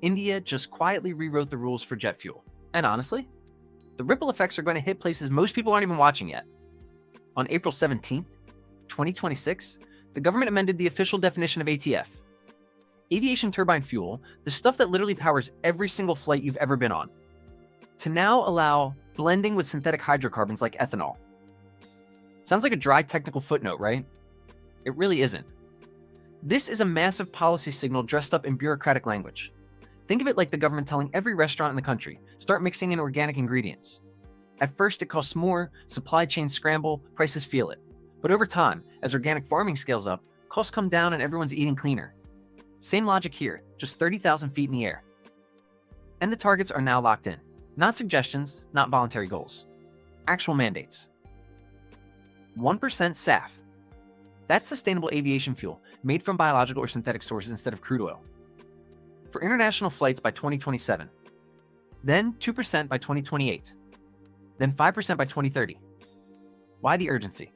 India just quietly rewrote the rules for jet fuel. And honestly, the ripple effects are going to hit places most people aren't even watching yet. On April 17th, 2026, the government amended the official definition of ATF. Aviation Turbine Fuel, the stuff that literally powers every single flight you've ever been on, to now allow blending with synthetic hydrocarbons like ethanol. Sounds like a dry technical footnote, right? It really isn't. This is a massive policy signal dressed up in bureaucratic language. Think of it like the government telling every restaurant in the country, start mixing in organic ingredients. At first, it costs more, supply chains scramble, prices feel it. But over time, as organic farming scales up, costs come down and everyone's eating cleaner. Same logic here, just 30,000 feet in the air. And the targets are now locked in. Not suggestions, not voluntary goals. Actual mandates. 1% SAF. That's sustainable aviation fuel, made from biological or synthetic sources instead of crude oil. For international flights by 2027. Then 2% by 2028. Then 5% by 2030. Why the urgency?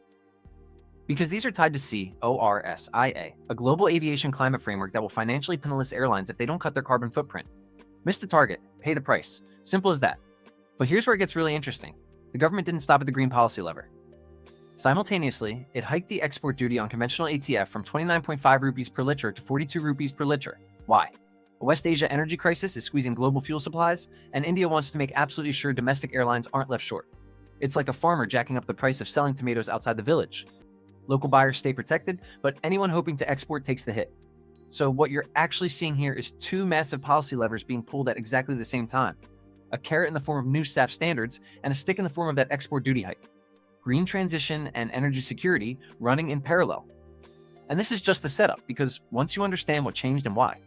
Because these are tied to CORSIA, a global aviation climate framework that will financially penalize airlines if they don't cut their carbon footprint. Miss the target, pay the price. Simple as that. But here's where it gets really interesting. The government didn't stop at the green policy lever. Simultaneously, it hiked the export duty on conventional ATF from 29.5 rupees per liter to 42 rupees per liter. Why? A West Asia energy crisis is squeezing global fuel supplies, and India wants to make absolutely sure domestic airlines aren't left short. It's like a farmer jacking up the price of selling tomatoes outside the village. Local buyers stay protected, but anyone hoping to export takes the hit. So what you're actually seeing here is two massive policy levers being pulled at exactly the same time. A carrot in the form of new SAF standards, and a stick in the form of that export duty hike. Green transition and energy security running in parallel. And this is just the setup, because once you understand what changed and why,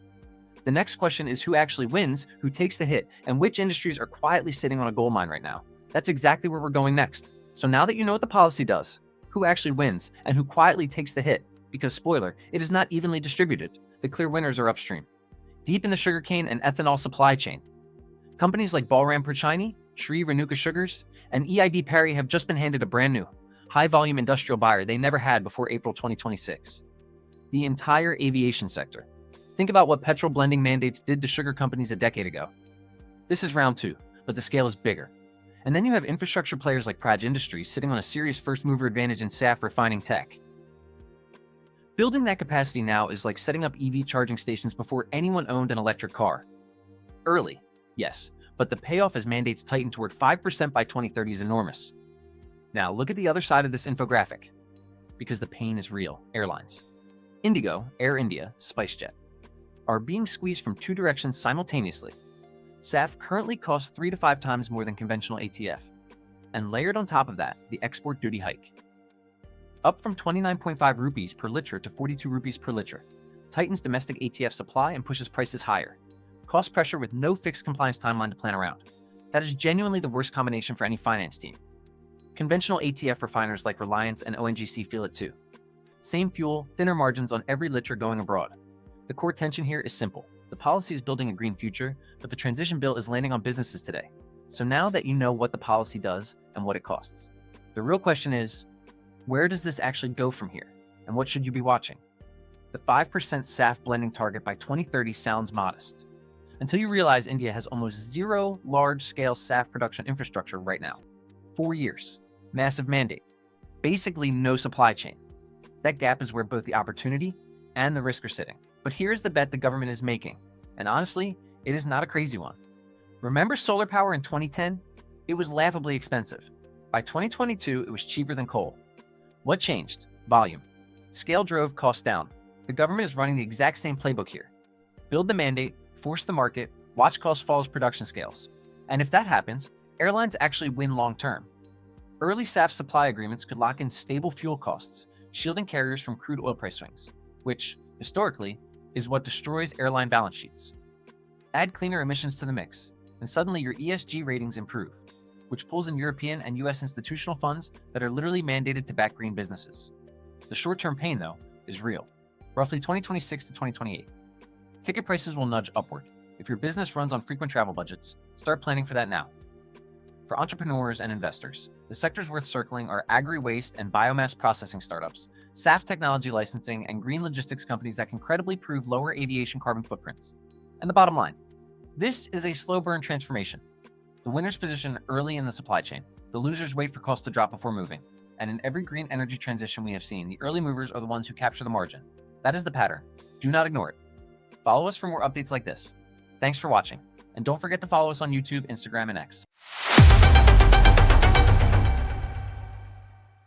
the next question is who actually wins, who takes the hit, and which industries are quietly sitting on a gold mine right now. That's exactly where we're going next. So now that you know what the policy does, who actually wins, and who quietly takes the hit, because spoiler, it is not evenly distributed, the clear winners are upstream, deep in the sugarcane and ethanol supply chain. Companies like Balram Perchini, Sri Renuka Sugars, and EIB Perry have just been handed a brand new, high-volume industrial buyer they never had before April 2026. The entire aviation sector. Think about what petrol blending mandates did to sugar companies a decade ago. This is round two, but the scale is bigger. And then you have infrastructure players like Praj Industries sitting on a serious first-mover advantage in SAF refining tech. Building that capacity now is like setting up EV charging stations before anyone owned an electric car. Early, yes, but the payoff as mandates tighten toward 5% by 2030 is enormous. Now look at the other side of this infographic, because the pain is real. Airlines. Indigo, Air India, SpiceJet are being squeezed from two directions simultaneously. SAF currently costs 3 to 5 times more than conventional ATF, and layered on top of that, the export duty hike. Up from 29.5 rupees per liter to 42 rupees per liter, tightens domestic ATF supply and pushes prices higher. Cost pressure with no fixed compliance timeline to plan around. That is genuinely the worst combination for any finance team. Conventional ATF refiners like Reliance and ONGC feel it too. Same fuel, thinner margins on every liter going abroad. The core tension here is simple. The policy is building a green future, but the transition bill is landing on businesses today. So now that you know what the policy does and what it costs, the real question is, where does this actually go from here? And what should you be watching? The 5% SAF blending target by 2030 sounds modest, until you realize India has almost zero large-scale SAF production infrastructure right now. 4 years, massive mandate, basically no supply chain. That gap is where both the opportunity and the risk are sitting. But here's the bet the government is making, and honestly, it is not a crazy one. Remember solar power in 2010? It was laughably expensive. By 2022, it was cheaper than coal. What changed? Volume. Scale drove costs down. The government is running the exact same playbook here. Build the mandate, force the market, watch costs fall as production scales. And if that happens, airlines actually win long term. Early SAF supply agreements could lock in stable fuel costs, shielding carriers from crude oil price swings, which, historically, is what destroys airline balance sheets. Add cleaner emissions to the mix, and suddenly your ESG ratings improve, which pulls in European and US institutional funds that are literally mandated to back green businesses. The short-term pain, though, is real. Roughly 2026 to 2028. Ticket prices will nudge upward. If your business runs on frequent travel budgets, start planning for that now. For entrepreneurs and investors, the sectors worth circling are agri-waste and biomass processing startups, SAF technology licensing, and green logistics companies that can credibly prove lower aviation carbon footprints. And the bottom line, This is a slow burn transformation. The winners position early in the supply chain. The losers wait for costs to drop before moving. And in every green energy transition we have seen, the early movers are the ones who capture the margin. That is the pattern. Do not ignore it. Follow us for more updates like this. Thanks for watching. And don't forget to follow us on YouTube, Instagram, and X.